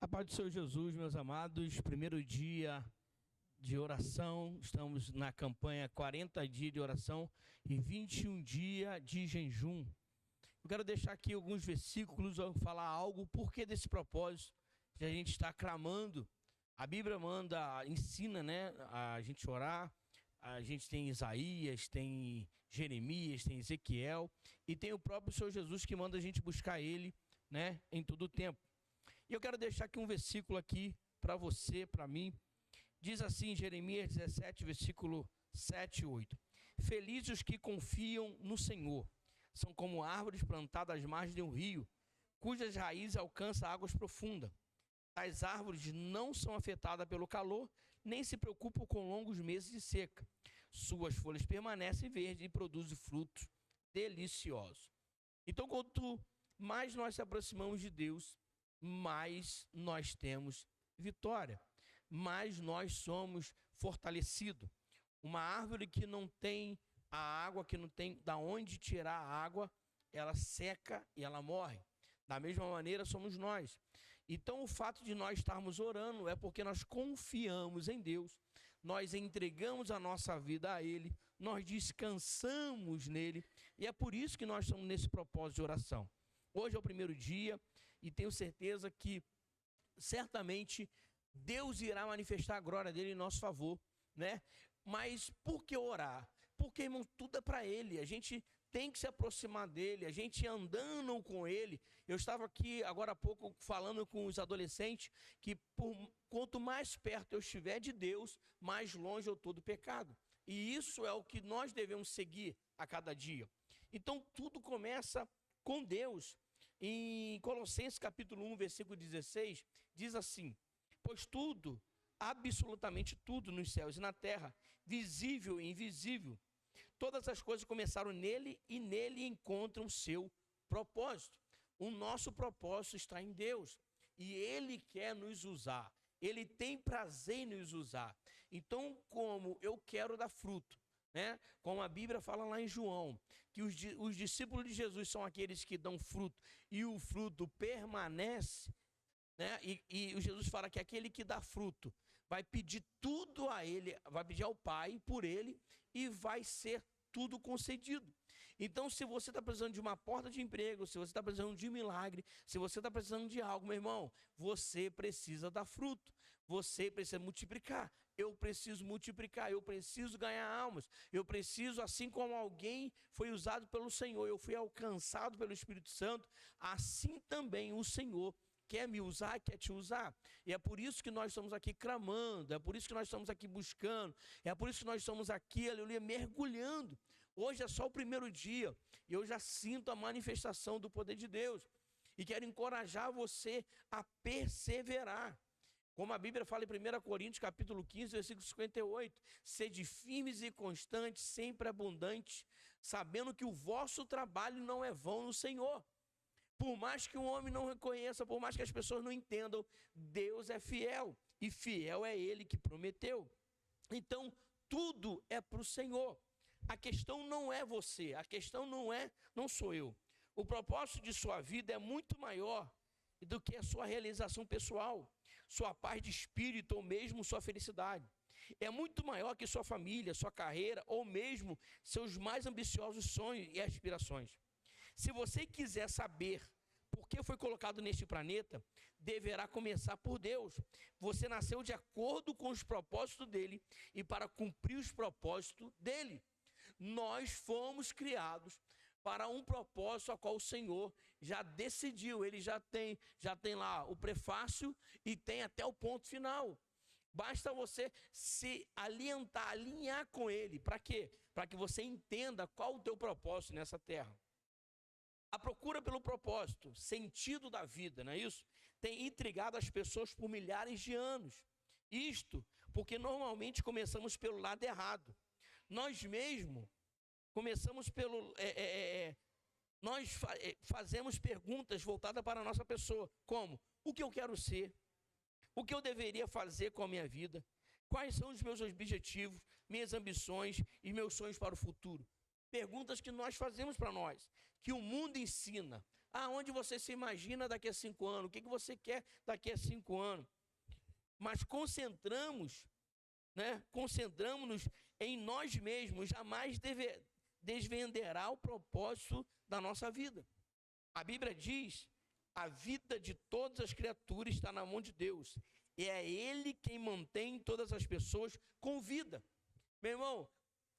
A paz do Senhor Jesus, meus amados, primeiro dia de oração, estamos na campanha 40 dias de oração e 21 dias de jejum. Eu quero deixar aqui alguns versículos, falar algo, porquê desse propósito que a gente está clamando. A Bíblia ensina, né, a gente orar. A gente tem Isaías, tem Jeremias, tem Ezequiel e tem o próprio Senhor Jesus que manda a gente buscar Ele, né, em todo o tempo. E eu quero deixar aqui um versículo aqui para você, para mim. Diz assim, Jeremias 17, versículo 7 e 8. Felizes os que confiam no Senhor, são como árvores plantadas às margens de um rio, cujas raízes alcançam águas profundas. Tais árvores não são afetadas pelo calor, nem se preocupam com longos meses de seca. Suas folhas permanecem verdes e produzem frutos deliciosos. Então, quanto mais nós se aproximamos de Deus, mais nós temos vitória, mais nós somos fortalecidos. Uma árvore que não tem a água, que não tem da onde tirar a água, ela seca e ela morre. Da mesma maneira somos nós. Então o fato de nós estarmos orando é porque nós confiamos em Deus, nós entregamos a nossa vida a Ele, nós descansamos nele e é por isso que nós estamos nesse propósito de oração. Hoje é o primeiro dia e tenho certeza que certamente Deus irá manifestar a glória dele em nosso favor, né? Mas por que orar? Porque, irmão, tudo é para Ele. A gente tem que se aproximar dele, a gente andando com ele. Eu estava aqui agora há pouco falando com os adolescentes que quanto mais perto eu estiver de Deus, mais longe eu estou do pecado. E isso é o que nós devemos seguir a cada dia. Então tudo começa com Deus. Em Colossenses capítulo 1, versículo 16, diz assim: pois tudo, absolutamente tudo nos céus e na terra, visível e invisível, todas as coisas começaram nele e nele encontram o seu propósito. O nosso propósito está em Deus e Ele quer nos usar. Ele tem prazer em nos usar. Então, como eu quero dar fruto, né? Como a Bíblia fala lá em João, que os discípulos de Jesus são aqueles que dão fruto e o fruto permanece, né? E Jesus fala que aquele que dá fruto vai pedir tudo a ele, vai pedir ao Pai por ele e vai ser tudo concedido. Então, se você está precisando de uma porta de emprego, se você está precisando de um milagre, se você está precisando de algo, meu irmão, você precisa dar fruto, você precisa multiplicar. Eu preciso multiplicar, eu preciso ganhar almas, eu preciso, assim como alguém foi usado pelo Senhor, eu fui alcançado pelo Espírito Santo, assim também o Senhor quer me usar, quer te usar. E é por isso que nós estamos aqui clamando, é por isso que nós estamos aqui buscando, é por isso que nós estamos aqui, aleluia, mergulhando. Hoje é só o primeiro dia e eu já sinto a manifestação do poder de Deus. E quero encorajar você a perseverar. Como a Bíblia fala em 1 Coríntios capítulo 15, versículo 58, sede firmes e constantes, sempre abundantes, sabendo que o vosso trabalho não é vão no Senhor. Por mais que o homem não reconheça, por mais que as pessoas não entendam, Deus é fiel. E fiel é Ele que prometeu. Então, tudo é para o Senhor. A questão não é você, a questão não sou eu. O propósito de sua vida é muito maior do que a sua realização pessoal, sua paz de espírito ou mesmo sua felicidade. É muito maior que sua família, sua carreira ou mesmo seus mais ambiciosos sonhos e aspirações. Se você quiser saber por que foi colocado neste planeta, deverá começar por Deus. Você nasceu de acordo com os propósitos dele e para cumprir os propósitos dele. Nós fomos criados para um propósito a qual o Senhor já decidiu. Ele já tem lá o prefácio e tem até o ponto final. Basta você se alinhar com ele. Para quê? Para que você entenda qual o teu propósito nessa terra. A procura pelo propósito, sentido da vida, não é isso? Tem intrigado as pessoas por milhares de anos. Isto porque normalmente começamos pelo lado errado. Nós mesmos começamos pelo... fazemos perguntas voltadas para a nossa pessoa. Como? O que eu quero ser? O que eu deveria fazer com a minha vida? Quais são os meus objetivos, minhas ambições e meus sonhos para o futuro? Perguntas que nós fazemos para nós, que o mundo ensina. Aonde você se imagina daqui a 5 anos? O que você quer daqui a 5 anos? Mas concentramos-nos em nós mesmos, jamais desvenderá o propósito da nossa vida. A Bíblia diz: a vida de todas as criaturas está na mão de Deus, e é Ele quem mantém todas as pessoas com vida. Meu irmão,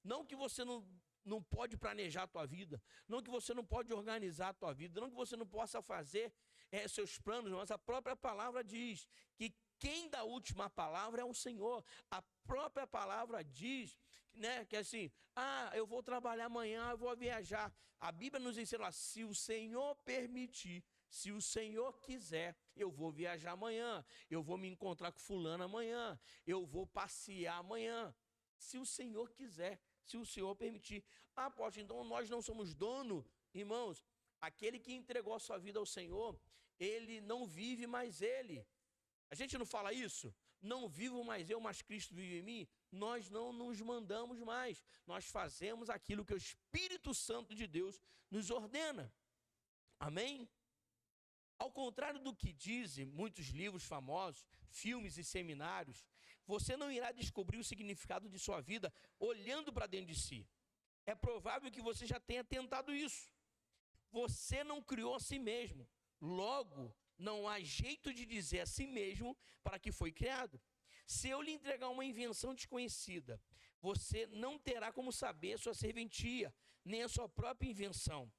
não que você não pode planejar a tua vida, não que você não pode organizar a tua vida, não que você não possa fazer seus planos, mas a própria palavra diz que quem dá a última palavra é o Senhor. A própria palavra diz, né, que assim, eu vou trabalhar amanhã, eu vou viajar. A Bíblia nos ensina, se o Senhor permitir, se o Senhor quiser, eu vou viajar amanhã, eu vou me encontrar com fulano amanhã, eu vou passear amanhã. Se o Senhor quiser, se o Senhor permitir. Apóstolo, então nós não somos dono, irmãos. Aquele que entregou a sua vida ao Senhor, ele não vive mais ele. A gente não fala isso? Não vivo mais eu, mas Cristo vive em mim. Nós não nos mandamos mais. Nós fazemos aquilo que o Espírito Santo de Deus nos ordena. Amém? Ao contrário do que dizem muitos livros famosos, filmes e seminários, você não irá descobrir o significado de sua vida olhando para dentro de si. É provável que você já tenha tentado isso. Você não criou a si mesmo. Logo, não há jeito de dizer a si mesmo para que foi criado. Se eu lhe entregar uma invenção desconhecida, você não terá como saber a sua serventia, nem a sua própria invenção.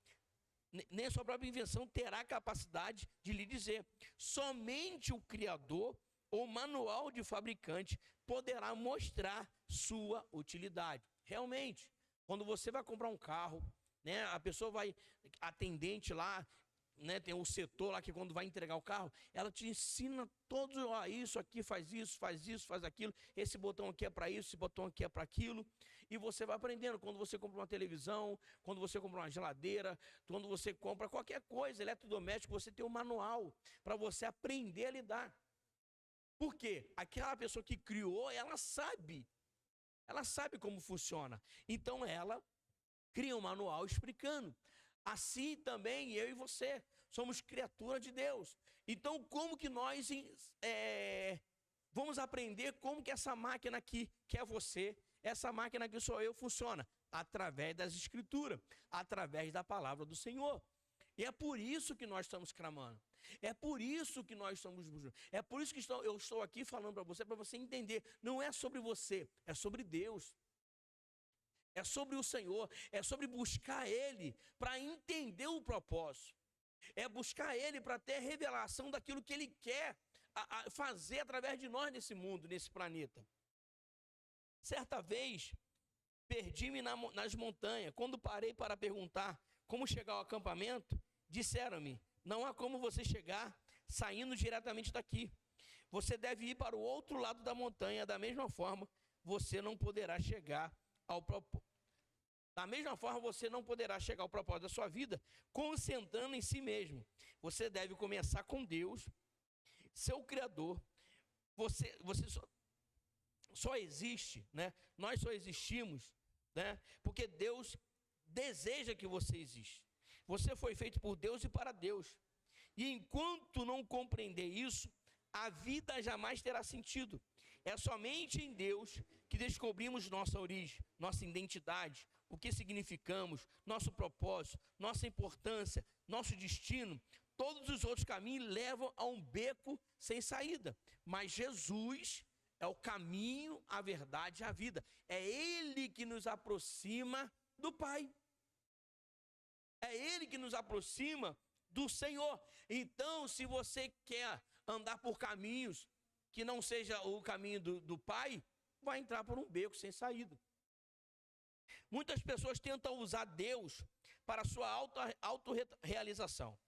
Nem a sua própria invenção terá capacidade de lhe dizer. Somente o criador ou manual de fabricante poderá mostrar sua utilidade. Realmente, quando você vai comprar um carro, né, a pessoa vai, atendente lá, né, tem um setor lá que quando vai entregar o carro, ela te ensina todos, isso aqui faz isso, faz aquilo, esse botão aqui é para isso, esse botão aqui é para aquilo, e você vai aprendendo. Quando você compra uma televisão, quando você compra uma geladeira, quando você compra qualquer coisa, eletrodoméstico, você tem um manual para você aprender a lidar. Por quê? Aquela pessoa que criou, ela sabe como funciona. Então ela cria um manual explicando. Assim também eu e você somos criatura de Deus. Então como que nós vamos aprender como que essa máquina aqui, que é você, essa máquina que sou eu, funciona? Através das Escrituras, através da palavra do Senhor. E é por isso que nós estamos clamando. É por isso que nós estamos buscando. É por isso que eu estou aqui falando para você entender. Não é sobre você, é sobre Deus. É sobre o Senhor, é sobre buscar Ele para entender o propósito. É buscar Ele para ter revelação daquilo que Ele quer fazer através de nós nesse mundo, nesse planeta. Certa vez, perdi-me nas montanhas. Quando parei para perguntar como chegar ao acampamento, disseram-me: não há como você chegar saindo diretamente daqui. Você deve ir para o outro lado da montanha. Da mesma forma, você não poderá chegar ao propósito. Da mesma forma, você não poderá chegar ao propósito da sua vida concentrando em si mesmo. Você deve começar com Deus, seu Criador. Você só existe, né? Nós só existimos, né? Porque Deus deseja que você exista. Você foi feito por Deus e para Deus. E enquanto não compreender isso, a vida jamais terá sentido. É somente em Deus que descobrimos nossa origem, nossa identidade, o que significamos, nosso propósito, nossa importância, nosso destino. Todos os outros caminhos levam a um beco sem saída. Mas Jesus é o caminho, a verdade e a vida. É Ele que nos aproxima do Pai. É Ele que nos aproxima do Senhor. Então, se você quer andar por caminhos que não seja o caminho do Pai, vai entrar por um beco sem saída. Muitas pessoas tentam usar Deus para a sua autorrealização,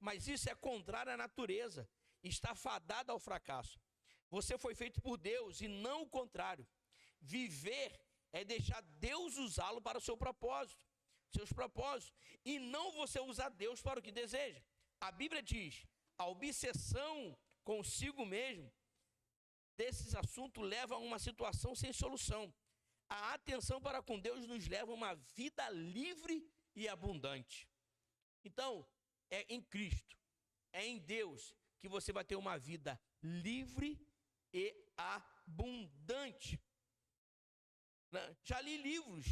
mas isso é contrário à natureza, está fadado ao fracasso. Você foi feito por Deus e não o contrário. Viver é deixar Deus usá-lo para o seu propósito, seus propósitos, e não você usar Deus para o que deseja. A Bíblia diz: a obsessão consigo mesmo desses assuntos leva a uma situação sem solução. A atenção para com Deus nos leva a uma vida livre e abundante. Então, é em Cristo, é em Deus que você vai ter uma vida livre e abundante. Já li livros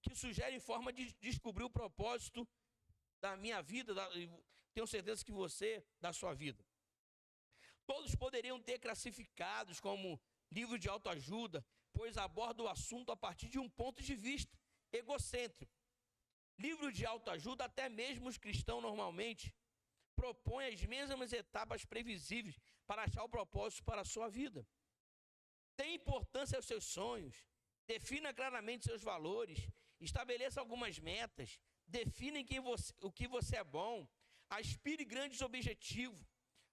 que sugerem forma de descobrir o propósito da minha vida, tenho certeza que você, da sua vida. Todos poderiam ter classificados como livros de autoajuda, pois abordam o assunto a partir de um ponto de vista egocêntrico. Livros de autoajuda, até mesmo os cristãos normalmente, propõem as mesmas etapas previsíveis para achar o propósito para a sua vida. Dê importância aos seus sonhos, defina claramente seus valores, estabeleça algumas metas, defina o que você é bom, aspire grandes objetivos,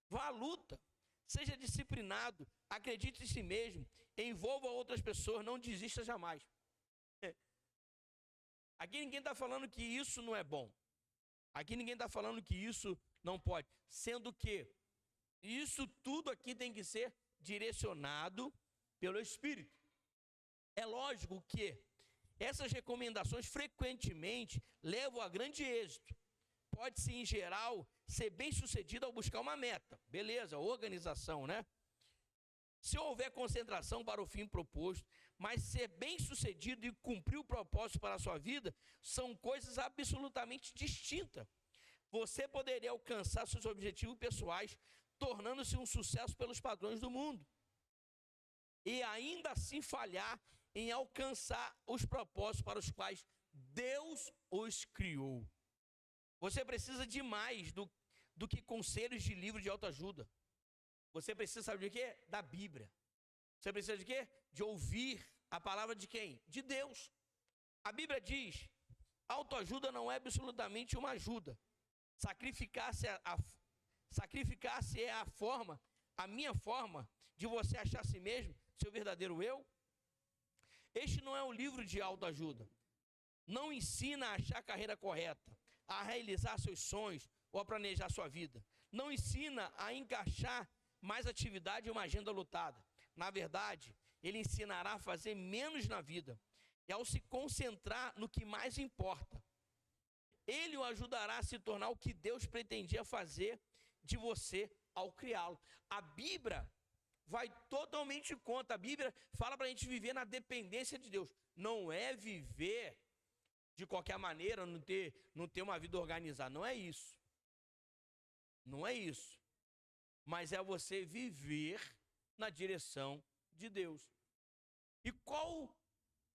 vá à luta, seja disciplinado, acredite em si mesmo, envolva outras pessoas, não desista jamais. Aqui ninguém está falando que isso não é bom. Aqui ninguém está falando que isso não pode. Sendo que isso tudo aqui tem que ser direcionado pelo Espírito. É lógico que essas recomendações frequentemente levam a grande êxito. Pode-se, em geral, ser bem sucedido ao buscar uma meta. Beleza, organização, né? Se houver concentração para o fim proposto, mas ser bem sucedido e cumprir o propósito para a sua vida, são coisas absolutamente distintas. Você poderia alcançar seus objetivos pessoais, tornando-se um sucesso pelos padrões do mundo, e ainda assim falhar em alcançar os propósitos para os quais Deus os criou. Você precisa de mais do que conselhos de livro de autoajuda. Você precisa, saber de quê? Da Bíblia. Você precisa de quê? De ouvir a palavra de quem? De Deus. A Bíblia diz, autoajuda não é absolutamente uma ajuda. Sacrificar-se é a minha forma de você achar a si mesmo, seu verdadeiro eu. Este não é um livro de autoajuda. Não ensina a achar a carreira correta, a realizar seus sonhos ou a planejar sua vida. Não ensina a encaixar mais atividade em uma agenda lotada. Na verdade, ele ensinará a fazer menos na vida e ao se concentrar no que mais importa. Ele o ajudará a se tornar o que Deus pretendia fazer de você ao criá-lo. A Bíblia vai totalmente contra. A Bíblia fala para a gente viver na dependência de Deus. Não é viver de qualquer maneira, não ter uma vida organizada. Não é isso. Não é isso. Mas é você viver na direção de Deus. E qual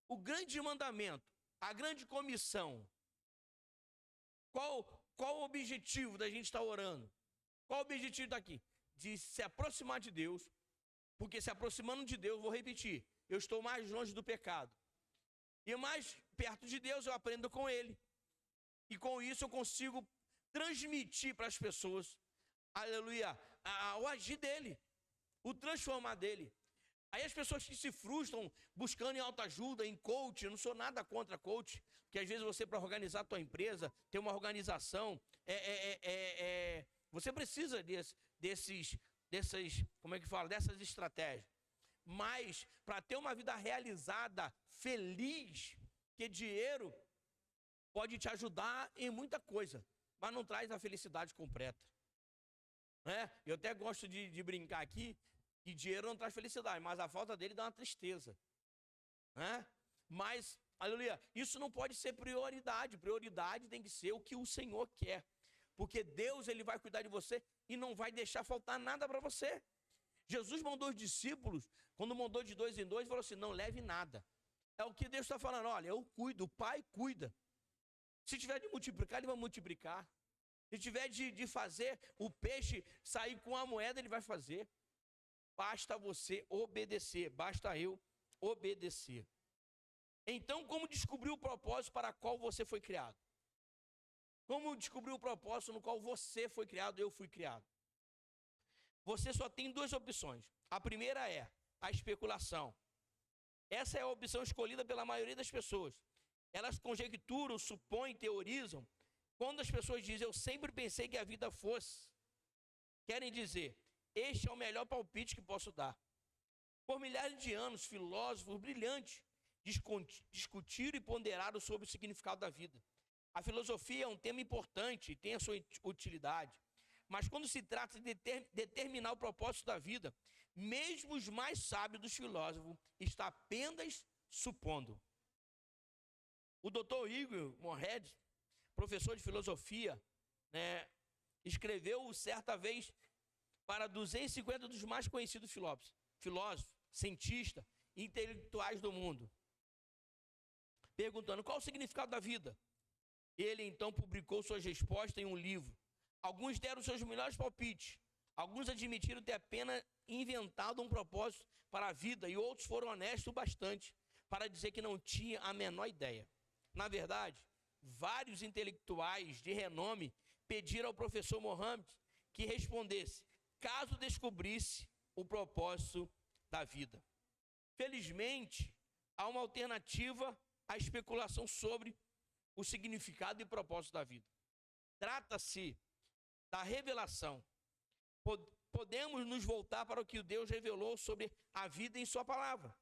o grande mandamento? A grande comissão? Qual o objetivo da gente estar orando? Qual o objetivo daqui? De se aproximar de Deus, porque se aproximando de Deus, vou repetir, eu estou mais longe do pecado. E mais perto de Deus eu aprendo com Ele. E com isso eu consigo transmitir para as pessoas, aleluia, o agir dEle, o transformar dEle. Aí as pessoas que se frustram buscando em autoajuda, em coach, eu não sou nada contra coach, porque às vezes você, para organizar a tua empresa, ter uma organização, você precisa dessas estratégias. Mas para ter uma vida realizada, feliz, que dinheiro pode te ajudar em muita coisa, mas não traz a felicidade completa. Eu até gosto de brincar aqui, que dinheiro não traz felicidade, mas a falta dele dá uma tristeza. Mas, aleluia, isso não pode ser prioridade. Prioridade tem que ser o que o Senhor quer. Porque Deus, Ele vai cuidar de você e não vai deixar faltar nada para você. Jesus mandou os discípulos, quando mandou de 2 em 2, falou assim, não leve nada. É o que Deus está falando, olha, eu cuido, o Pai cuida. Se tiver de multiplicar, Ele vai multiplicar. Se tiver de fazer o peixe sair com a moeda, Ele vai fazer. Basta você obedecer, basta eu obedecer. Então, como descobrir o propósito para qual você foi criado? Como descobrir o propósito no qual você foi criado, eu fui criado? Você só tem 2 opções. A primeira é a especulação. Essa é a opção escolhida pela maioria das pessoas. Elas conjecturam, supõem, teorizam. Quando as pessoas dizem, eu sempre pensei que a vida fosse, querem dizer, este é o melhor palpite que posso dar. Por milhares de anos, filósofos brilhantes discutiram e ponderaram sobre o significado da vida. A filosofia é um tema importante e tem a sua utilidade. Mas quando se trata de determinar o propósito da vida, mesmo os mais sábios dos filósofos estão apenas supondo. O Dr. Igor Morehead, professor de filosofia, escreveu certa vez para 250 dos mais conhecidos filósofos, cientistas e intelectuais do mundo, perguntando qual o significado da vida. Ele então publicou suas respostas em um livro. Alguns deram seus melhores palpites, alguns admitiram ter apenas inventado um propósito para a vida e outros foram honestos o bastante para dizer que não tinha a menor ideia. Na verdade, vários intelectuais de renome pediram ao professor Mohammed que respondesse, caso descobrisse o propósito da vida. Felizmente, há uma alternativa à especulação sobre o significado e propósito da vida. Trata-se da revelação. Podemos nos voltar para o que Deus revelou sobre a vida em sua palavra.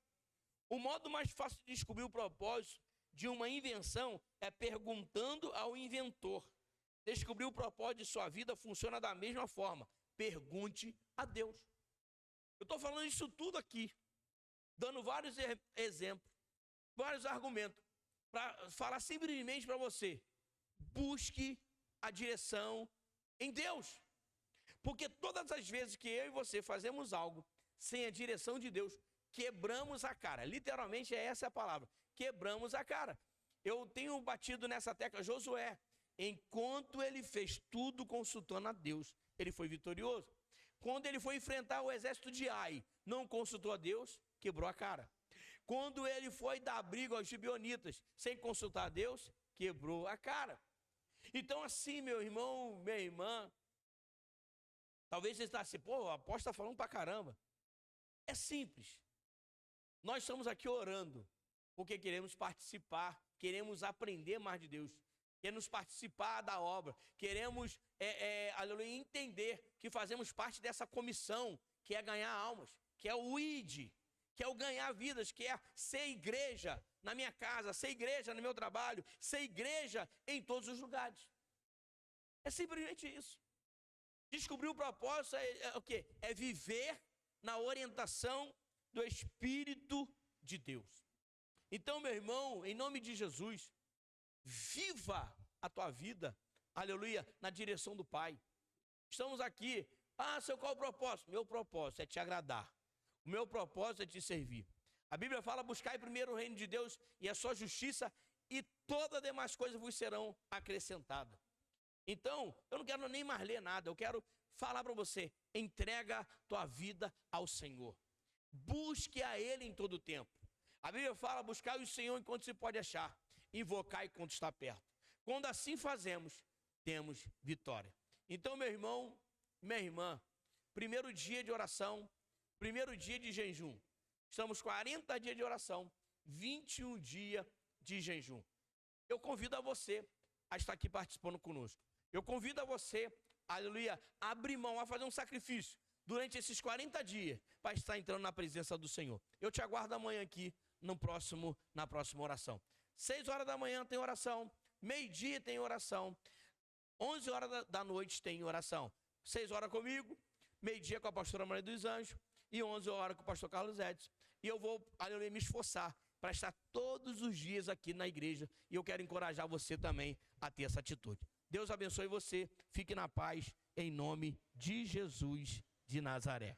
O modo mais fácil de descobrir o propósito de uma invenção é perguntando ao inventor. Descobrir o propósito de sua vida funciona da mesma forma. Pergunte a Deus. Eu estou falando isso tudo aqui, dando vários exemplos, vários argumentos, para falar simplesmente para você, busque a direção em Deus. Porque todas as vezes que eu e você fazemos algo sem a direção de Deus, quebramos a cara. Literalmente essa é a palavra, quebramos a cara. Eu tenho batido nessa tecla, Josué, enquanto ele fez tudo consultando a Deus, ele foi vitorioso. Quando ele foi enfrentar o exército de Ai, não consultou a Deus, quebrou a cara. Quando ele foi dar abrigo aos gibeonitas, sem consultar a Deus, quebrou a cara. Então assim, meu irmão, minha irmã, talvez você está assim, pô, o apóstolo está falando pra caramba. É simples. Nós estamos aqui orando, porque queremos participar, queremos aprender mais de Deus, queremos participar da obra, queremos entender que fazemos parte dessa comissão, que é ganhar almas, que é o ID, que é o ganhar vidas, que é ser igreja na minha casa, ser igreja no meu trabalho, ser igreja em todos os lugares. É simplesmente isso. Descobrir o propósito é o quê? É viver na orientação do Espírito de Deus. Então, meu irmão, em nome de Jesus, viva a tua vida, aleluia, na direção do Pai. Estamos aqui, qual é o propósito? Meu propósito é te agradar. O meu propósito é te servir. A Bíblia fala, buscai primeiro o reino de Deus e a sua justiça, e todas as demais coisas vos serão acrescentadas. Então, eu não quero nem mais ler nada, eu quero falar para você, entrega tua vida ao Senhor. Busque a Ele em todo o tempo. A Bíblia fala, buscai o Senhor enquanto se pode achar, invocai enquanto está perto. Quando assim fazemos, temos vitória. Então, meu irmão, minha irmã, primeiro dia de oração, primeiro dia de jejum. Estamos 40 dias de oração, 21 dias de jejum. Eu convido a você a estar aqui participando conosco. Eu convido a você, aleluia, a abrir mão, a fazer um sacrifício durante esses 40 dias para estar entrando na presença do Senhor. Eu te aguardo amanhã aqui na próxima oração. 6 horas da manhã tem oração, meio-dia tem oração, 11 horas da noite tem oração. 6 horas comigo, meio-dia com a pastora Maria dos Anjos e 11 horas com o pastor Carlos Edson. E eu vou, aleluia, me esforçar para estar todos os dias aqui na igreja e eu quero encorajar você também a ter essa atitude. Deus abençoe você, fique na paz, em nome de Jesus de Nazaré.